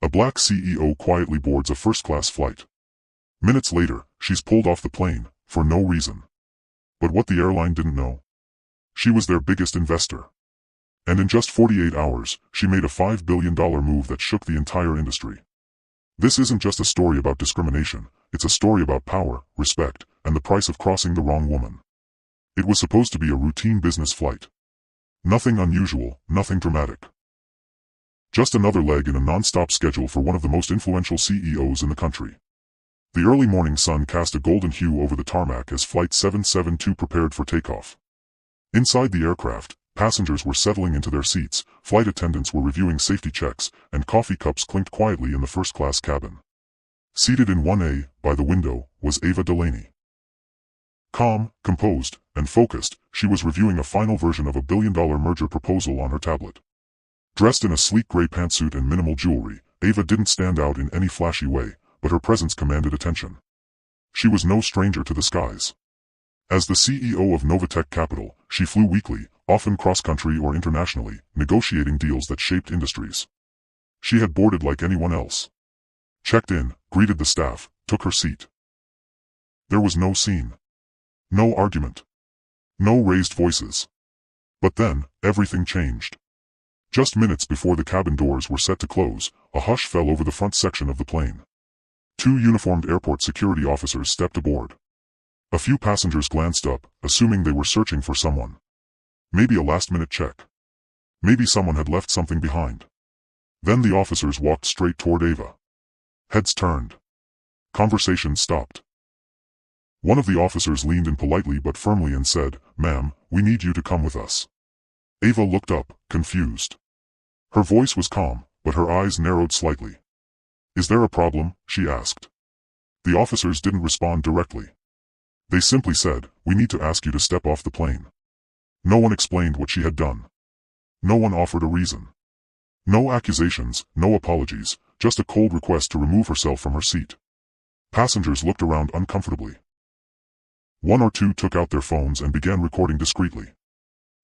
A black CEO quietly boards a first-class flight. Minutes later, she's pulled off the plane, for no reason. But what the airline didn't know? She was their biggest investor. And in just 48 hours, she made a $5 billion move that shook the entire industry. This isn't just a story about discrimination, it's a story about power, respect, and the price of crossing the wrong woman. It was supposed to be a routine business flight. Nothing unusual, nothing dramatic. Just another leg in a non-stop schedule for one of the most influential CEOs in the country. The early morning sun cast a golden hue over the tarmac as Flight 772 prepared for takeoff. Inside the aircraft, passengers were settling into their seats, flight attendants were reviewing safety checks, and coffee cups clinked quietly in the first-class cabin. Seated in 1A, by the window, was Ava Delaney. Calm, composed, and focused, she was reviewing a final version of a billion-dollar merger proposal on her tablet. Dressed in a sleek gray pantsuit and minimal jewelry, Ava didn't stand out in any flashy way, but her presence commanded attention. She was no stranger to the skies. As the CEO of Novatech Capital, she flew weekly, often cross-country or internationally, negotiating deals that shaped industries. She had boarded like anyone else. Checked in, greeted the staff, took her seat. There was no scene. No argument. No raised voices. But then, everything changed. Just minutes before the cabin doors were set to close, a hush fell over the front section of the plane. 2 uniformed airport security officers stepped aboard. A few passengers glanced up, assuming they were searching for someone. Maybe a last-minute check. Maybe someone had left something behind. Then the officers walked straight toward Ava. Heads turned. Conversation stopped. One of the officers leaned in politely but firmly and said, "Ma'am, we need you to come with us." Ava looked up, confused. Her voice was calm, but her eyes narrowed slightly. "Is there a problem?" she asked. The officers didn't respond directly. They simply said, "We need to ask you to step off the plane." No one explained what she had done. No one offered a reason. No accusations, no apologies, just a cold request to remove herself from her seat. Passengers looked around uncomfortably. 1 or 2 took out their phones and began recording discreetly.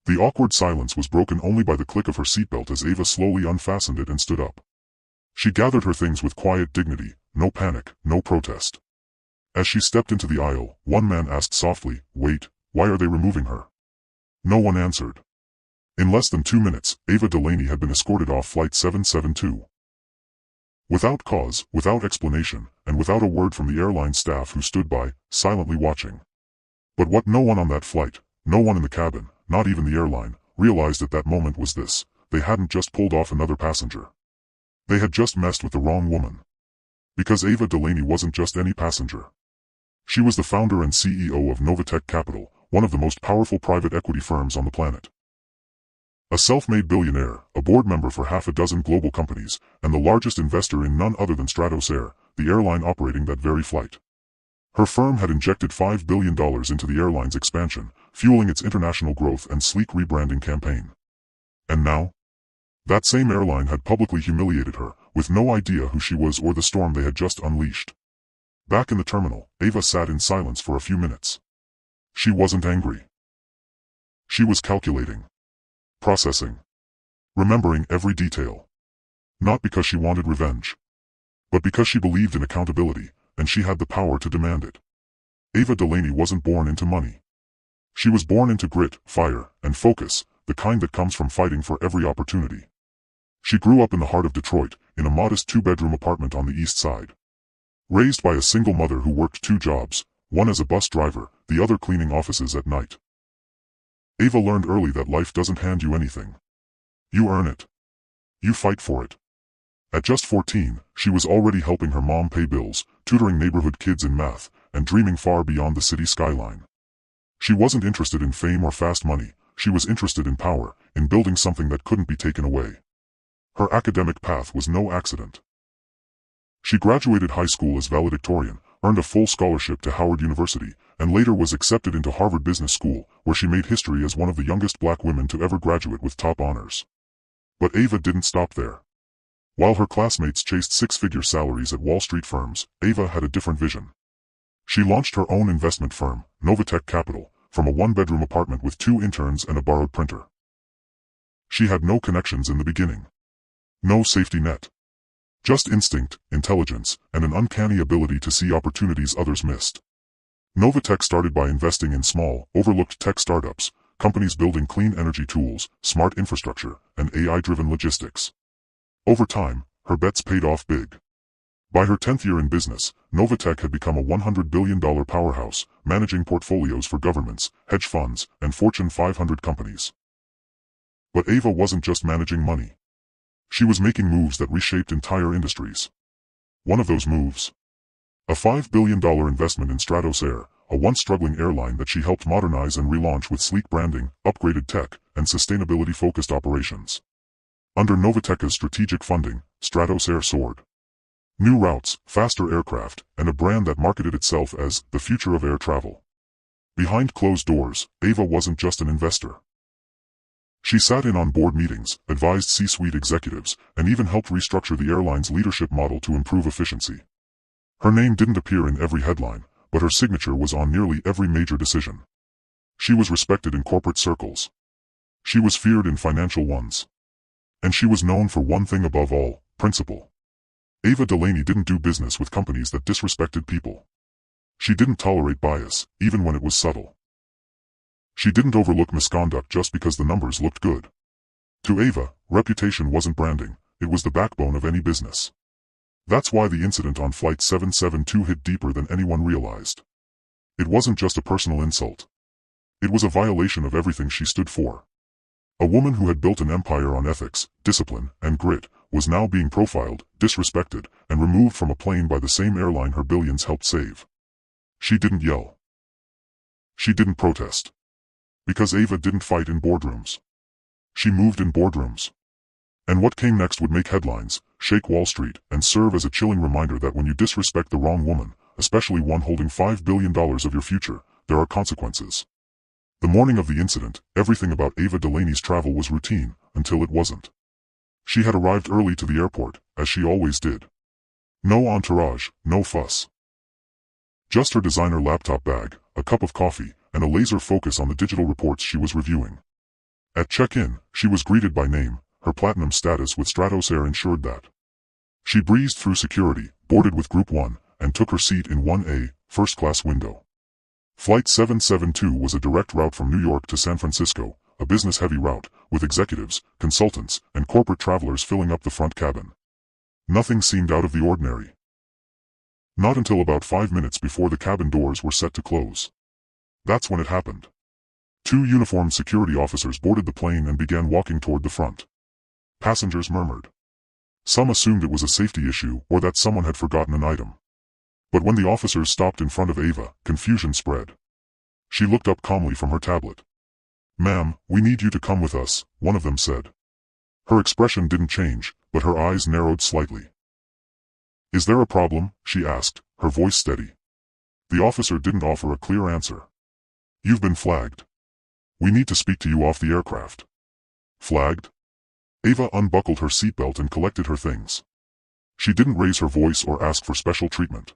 The awkward silence was broken only by the click of her seatbelt as Ava slowly unfastened it and stood up. She gathered her things with quiet dignity, no panic, no protest. As she stepped into the aisle, one man asked softly, "Wait, why are they removing her?" No one answered. In less than 2 minutes, Ava Delaney had been escorted off Flight 772. Without cause, without explanation, and without a word from the airline staff who stood by, silently watching. But what no one on that flight, no one in the cabin, not even the airline, realized at that moment was this: they hadn't just pulled off another passenger. They had just messed with the wrong woman. Because Ava Delaney wasn't just any passenger. She was the founder and CEO of Novatech Capital, one of the most powerful private equity firms on the planet. A self-made billionaire, a board member for half a dozen global companies, and the largest investor in none other than Stratos Air, the airline operating that very flight. Her firm had injected $5 billion into the airline's expansion, fueling its international growth and sleek rebranding campaign. And now? That same airline had publicly humiliated her, with no idea who she was or the storm they had just unleashed. Back in the terminal, Ava sat in silence for a few minutes. She wasn't angry. She was calculating. Processing. Remembering every detail. Not because she wanted revenge. But because she believed in accountability, and she had the power to demand it. Ava Delaney wasn't born into money. She was born into grit, fire, and focus, the kind that comes from fighting for every opportunity. She grew up in the heart of Detroit, in a modest 2-bedroom apartment on the east side. Raised by a single mother who worked 2 jobs, one as a bus driver, the other cleaning offices at night. Ava learned early that life doesn't hand you anything. You earn it. You fight for it. At just 14, she was already helping her mom pay bills, tutoring neighborhood kids in math, and dreaming far beyond the city skyline. She wasn't interested in fame or fast money, she was interested in power, in building something that couldn't be taken away. Her academic path was no accident. She graduated high school as valedictorian, earned a full scholarship to Howard University, and later was accepted into Harvard Business School, where she made history as one of the youngest black women to ever graduate with top honors. But Ava didn't stop there. While her classmates chased 6-figure salaries at Wall Street firms, Ava had a different vision. She launched her own investment firm, Novatech Capital, from a 1-bedroom apartment with 2 interns and a borrowed printer. She had no connections in the beginning. No safety net. Just instinct, intelligence, and an uncanny ability to see opportunities others missed. Novatech started by investing in small, overlooked tech startups, companies building clean energy tools, smart infrastructure, and AI-driven logistics. Over time, her bets paid off big. By her 10th year in business, Novatech had become a $100 billion powerhouse, managing portfolios for governments, hedge funds, and Fortune 500 companies. But Ava wasn't just managing money. She was making moves that reshaped entire industries. One of those moves? A $5 billion investment in Stratos Air, a once struggling airline that she helped modernize and relaunch with sleek branding, upgraded tech, and sustainability-focused operations. Under Novatech's strategic funding, Stratos Air soared. New routes, faster aircraft, and a brand that marketed itself as the future of air travel. Behind closed doors, Ava wasn't just an investor. She sat in on board meetings, advised C-suite executives, and even helped restructure the airline's leadership model to improve efficiency. Her name didn't appear in every headline, but her signature was on nearly every major decision. She was respected in corporate circles. She was feared in financial ones. And she was known for one thing above all, principle. Ava Delaney didn't do business with companies that disrespected people. She didn't tolerate bias, even when it was subtle. She didn't overlook misconduct just because the numbers looked good. To Ava, reputation wasn't branding, it was the backbone of any business. That's why the incident on Flight 772 hit deeper than anyone realized. It wasn't just a personal insult. It was a violation of everything she stood for. A woman who had built an empire on ethics, discipline, and grit, was now being profiled, disrespected, and removed from a plane by the same airline her billions helped save. She didn't yell. She didn't protest. Because Ava didn't fight in boardrooms. She moved in boardrooms. And what came next would make headlines, shake Wall Street, and serve as a chilling reminder that when you disrespect the wrong woman, especially one holding $5 billion of your future, there are consequences. The morning of the incident, everything about Ava Delaney's travel was routine, until it wasn't. She had arrived early to the airport, as she always did. No entourage, no fuss. Just her designer laptop bag, a cup of coffee, and a laser focus on the digital reports she was reviewing. At check-in, she was greeted by name, her platinum status with Stratos Air ensured that. She breezed through security, boarded with Group 1, and took her seat in 1A, first-class window. Flight 772 was a direct route from New York to San Francisco, a business-heavy route, with executives, consultants, and corporate travelers filling up the front cabin. Nothing seemed out of the ordinary. Not until about 5 minutes before the cabin doors were set to close. That's when it happened. 2 uniformed security officers boarded the plane and began walking toward the front. Passengers murmured. Some assumed it was a safety issue or that someone had forgotten an item. But when the officers stopped in front of Ava, confusion spread. She looked up calmly from her tablet. "Ma'am, we need you to come with us," one of them said. Her expression didn't change, but her eyes narrowed slightly. "Is there a problem?" she asked, her voice steady. The officer didn't offer a clear answer. "You've been flagged. We need to speak to you off the aircraft." Flagged? Ava unbuckled her seatbelt and collected her things. She didn't raise her voice or ask for special treatment.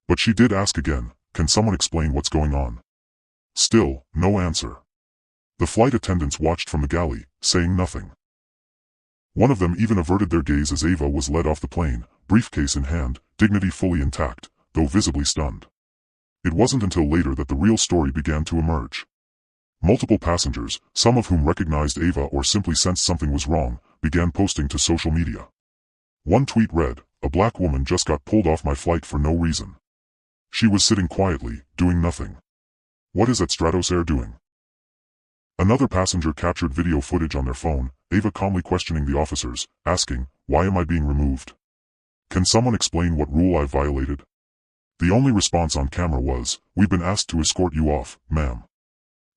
But she did ask again, "Can someone explain what's going on?" Still, no answer. The flight attendants watched from the galley, saying nothing. One of them even averted their gaze as Ava was led off the plane, briefcase in hand, dignity fully intact, though visibly stunned. It wasn't until later that the real story began to emerge. Multiple passengers, some of whom recognized Ava or simply sensed something was wrong, began posting to social media. One tweet read, "A black woman just got pulled off my flight for no reason. She was sitting quietly, doing nothing. What is that Stratos Air doing?" Another passenger captured video footage on their phone, Ava calmly questioning the officers, asking, "Why am I being removed? Can someone explain what rule I violated?" The only response on camera was, "We've been asked to escort you off, ma'am."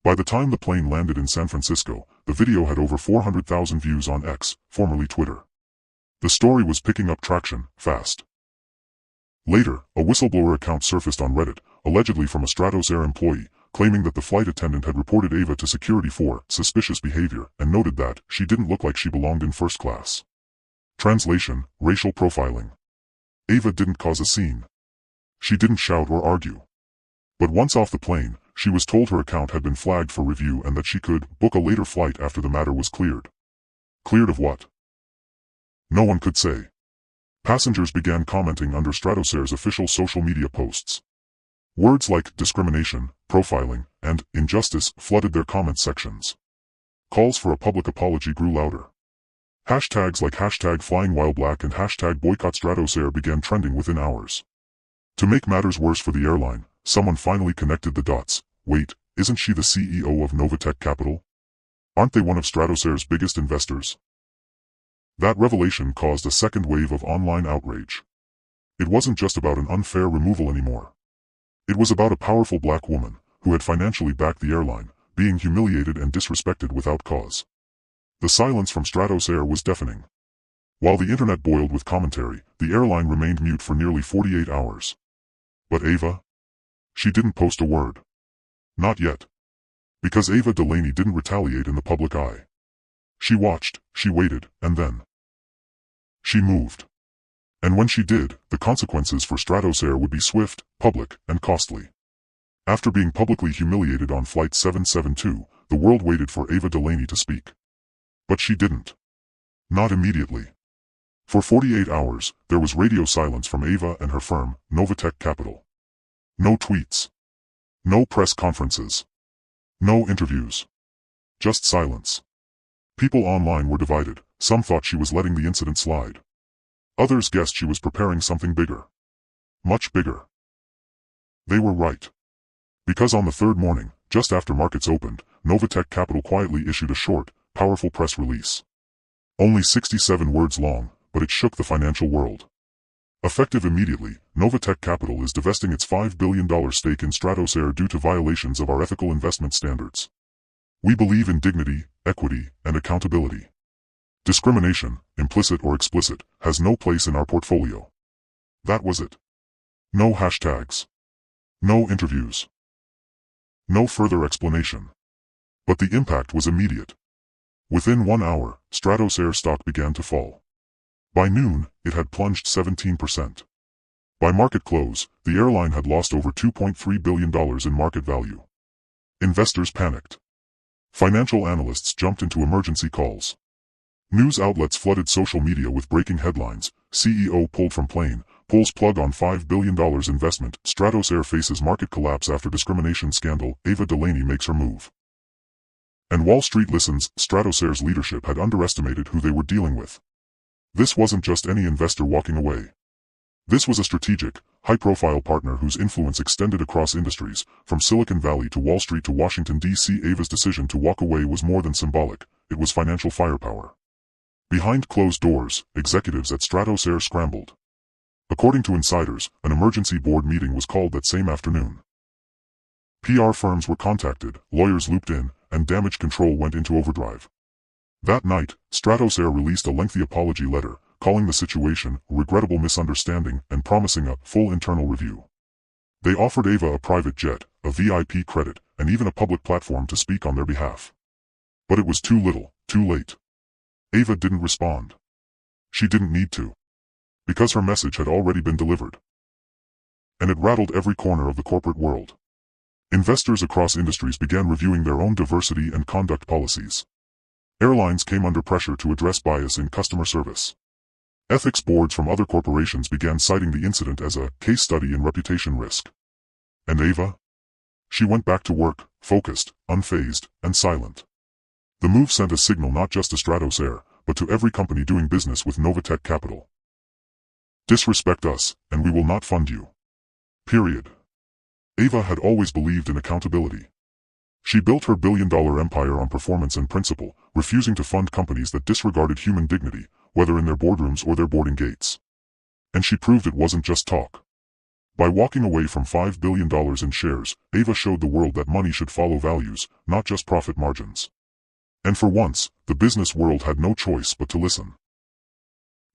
By the time the plane landed in San Francisco, the video had over 400,000 views on X, formerly Twitter. The story was picking up traction, fast. Later, a whistleblower account surfaced on Reddit, allegedly from a Stratos Air employee, claiming that the flight attendant had reported Ava to security for suspicious behavior and noted that she didn't look like she belonged in first class. Translation: racial profiling. Ava didn't cause a scene. She didn't shout or argue. But once off the plane, she was told her account had been flagged for review and that she could book a later flight after the matter was cleared. Cleared of what? No one could say. Passengers began commenting under Stratosair's official social media posts. Words like discrimination, profiling, and injustice flooded their comment sections. Calls for a public apology grew louder. Hashtags like #FlyingWhileBlack and #BoycottStratoSair began trending within hours. To make matters worse for the airline, someone finally connected the dots. Wait, isn't she the CEO of Novatech Capital? Aren't they one of Stratosair's biggest investors? That revelation caused a second wave of online outrage. It wasn't just about an unfair removal anymore. It was about a powerful black woman, who had financially backed the airline, being humiliated and disrespected without cause. The silence from Stratosair was deafening. While the internet boiled with commentary, the airline remained mute for nearly 48 hours. But Ava? She didn't post a word. Not yet. Because Ava Delaney didn't retaliate in the public eye. She watched, she waited, and then she moved. And when she did, the consequences for Stratosair would be swift, public, and costly. After being publicly humiliated on Flight 772, the world waited for Ava Delaney to speak. But she didn't. Not immediately. For 48 hours, there was radio silence from Ava and her firm, Novatech Capital. No tweets. No press conferences. No interviews. Just silence. People online were divided. Some thought she was letting the incident slide. Others guessed she was preparing something bigger. Much bigger. They were right. Because on the third morning, just after markets opened, Novatech Capital quietly issued a short, powerful press release. Only 67 words long, but it shook the financial world. Effective immediately, Novatech Capital is divesting its $5 billion stake in Stratosair due to violations of our ethical investment standards. We believe in dignity, equity, and accountability. Discrimination, implicit or explicit, has no place in our portfolio. That was it. No hashtags. No interviews. No further explanation. But the impact was immediate. Within 1 hour, Stratosair stock began to fall. By noon, it had plunged 17%. By market close, the airline had lost over $2.3 billion in market value. Investors panicked. Financial analysts jumped into emergency calls. News outlets flooded social media with breaking headlines: CEO pulled from plane, pulls plug on $5 billion investment, Stratosair faces market collapse after discrimination scandal, Ava Delaney makes her move. And Wall Street listens. Stratosair's leadership had underestimated who they were dealing with. This wasn't just any investor walking away. This was a strategic, high-profile partner whose influence extended across industries, from Silicon Valley to Wall Street to Washington, D.C. Ava's decision to walk away was more than symbolic, it was financial firepower. Behind closed doors, executives at Stratosair scrambled. According to insiders, an emergency board meeting was called that same afternoon. PR firms were contacted, lawyers looped in, and damage control went into overdrive. That night, Stratosair released a lengthy apology letter, calling the situation a regrettable misunderstanding and promising a full internal review. They offered Ava a private jet, a VIP credit, and even a public platform to speak on their behalf. But it was too little, too late. Ava didn't respond. She didn't need to. Because her message had already been delivered. And it rattled every corner of the corporate world. Investors across industries began reviewing their own diversity and conduct policies. Airlines came under pressure to address bias in customer service. Ethics boards from other corporations began citing the incident as a case study in reputation risk. And Ava? She went back to work, focused, unfazed, and silent. The move sent a signal not just to Stratosair, but to every company doing business with Novatech Capital. Disrespect us, and we will not fund you. Period. Ava had always believed in accountability. She built her billion-dollar empire on performance and principle, refusing to fund companies that disregarded human dignity, whether in their boardrooms or their boarding gates. And she proved it wasn't just talk. By walking away from $5 billion in shares, Ava showed the world that money should follow values, not just profit margins. And for once, the business world had no choice but to listen.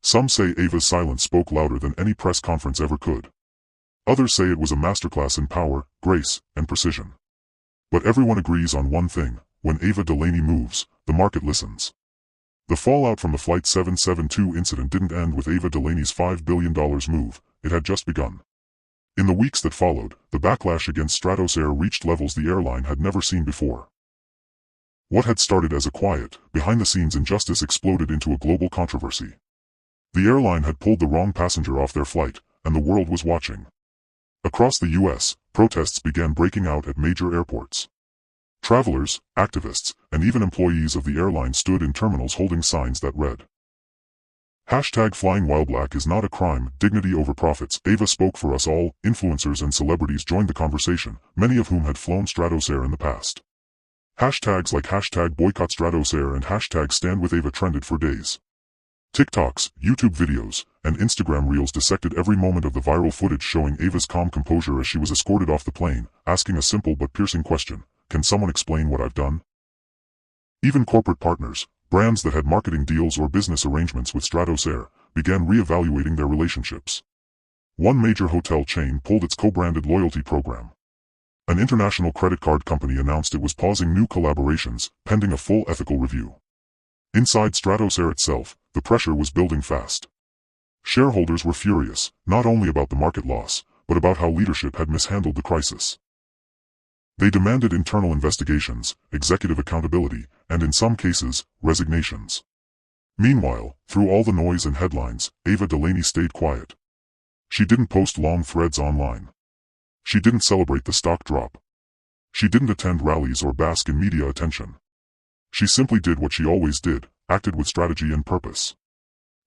Some say Ava's silence spoke louder than any press conference ever could. Others say it was a masterclass in power, grace, and precision. But everyone agrees on one thing: when Ava Delaney moves, the market listens. The fallout from the Flight 772 incident didn't end with Ava Delaney's $5 billion move, it had just begun. In the weeks that followed, the backlash against Stratosair reached levels the airline had never seen before. What had started as a quiet, behind-the-scenes injustice exploded into a global controversy. The airline had pulled the wrong passenger off their flight, and the world was watching. Across the U.S., protests began breaking out at major airports. Travelers, activists, and even employees of the airline stood in terminals holding signs that read, #Flying while black is not a crime, dignity over profits. Ava spoke for us all. Influencers and celebrities joined the conversation, many of whom had flown Stratosair in the past. Hashtags like #boycott Stratosair and #StandWithAva trended for days. TikToks, YouTube videos, and Instagram reels dissected every moment of the viral footage showing Ava's calm composure as she was escorted off the plane, asking a simple but piercing question, "Can someone explain what I've done?" Even corporate partners, brands that had marketing deals or business arrangements with Stratosair, began re-evaluating their relationships. One major hotel chain pulled its co-branded loyalty program. An international credit card company announced it was pausing new collaborations, pending a full ethical review. Inside Stratosair itself, the pressure was building fast. Shareholders were furious, not only about the market loss, but about how leadership had mishandled the crisis. They demanded internal investigations, executive accountability, and in some cases, resignations. Meanwhile, through all the noise and headlines, Ava Delaney stayed quiet. She didn't post long threads online. She didn't celebrate the stock drop. She didn't attend rallies or bask in media attention. She simply did what she always did, acted with strategy and purpose.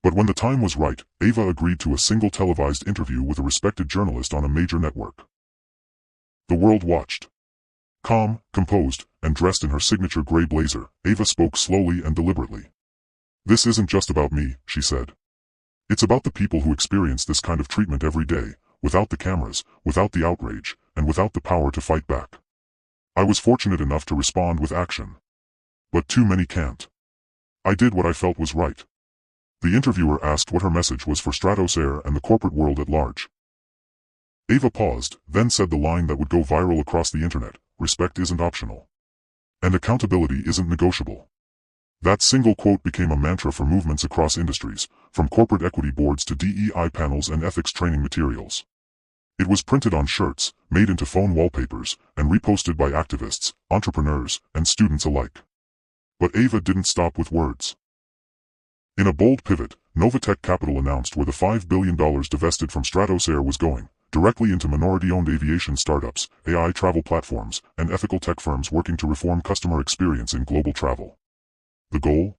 But when the time was right, Ava agreed to a single televised interview with a respected journalist on a major network. The world watched. Calm, composed, and dressed in her signature gray blazer, Ava spoke slowly and deliberately. "This isn't just about me," she said. "It's about the people who experience this kind of treatment every day, without the cameras, without the outrage, and without the power to fight back. I was fortunate enough to respond with action. But too many can't. I did what I felt was right." The interviewer asked what her message was for Stratosair and the corporate world at large. Ava paused, then said the line that would go viral across the internet, "Respect isn't optional. And accountability isn't negotiable." That single quote became a mantra for movements across industries, from corporate equity boards to DEI panels and ethics training materials. It was printed on shirts, made into phone wallpapers, and reposted by activists, entrepreneurs, and students alike. But Ava didn't stop with words. In a bold pivot, Novatech Capital announced where the $5 billion divested from Stratosair was going, directly into minority-owned aviation startups, AI travel platforms, and ethical tech firms working to reform customer experience in global travel. The goal?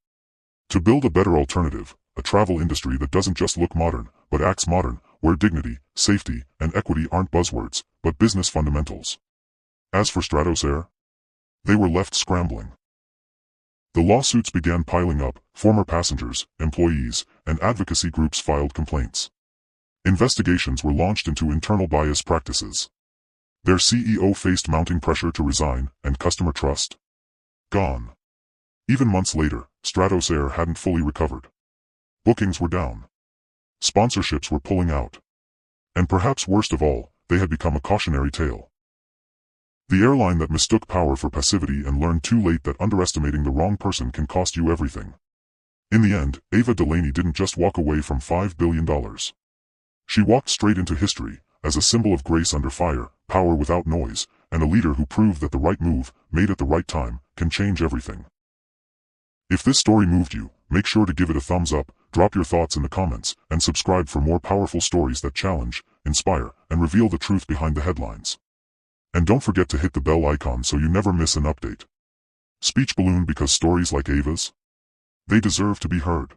To build a better alternative, a travel industry that doesn't just look modern, but acts modern, where dignity, safety, and equity aren't buzzwords, but business fundamentals. As for Stratosair, they were left scrambling. The lawsuits began piling up, former passengers, employees, and advocacy groups filed complaints. Investigations were launched into internal bias practices. Their CEO faced mounting pressure to resign, and customer trust? Gone. Even months later, Stratosair hadn't fully recovered. Bookings were down. Sponsorships were pulling out. And perhaps worst of all, they had become a cautionary tale. The airline that mistook power for passivity and learned too late that underestimating the wrong person can cost you everything. In the end, Ava Delaney didn't just walk away from $5 billion. She walked straight into history, as a symbol of grace under fire, power without noise, and a leader who proved that the right move, made at the right time, can change everything. If this story moved you, make sure to give it a thumbs up, drop your thoughts in the comments, and subscribe for more powerful stories that challenge, inspire, and reveal the truth behind the headlines. And don't forget to hit the bell icon so you never miss an update. Speech balloon, because stories like Ava's, they deserve to be heard.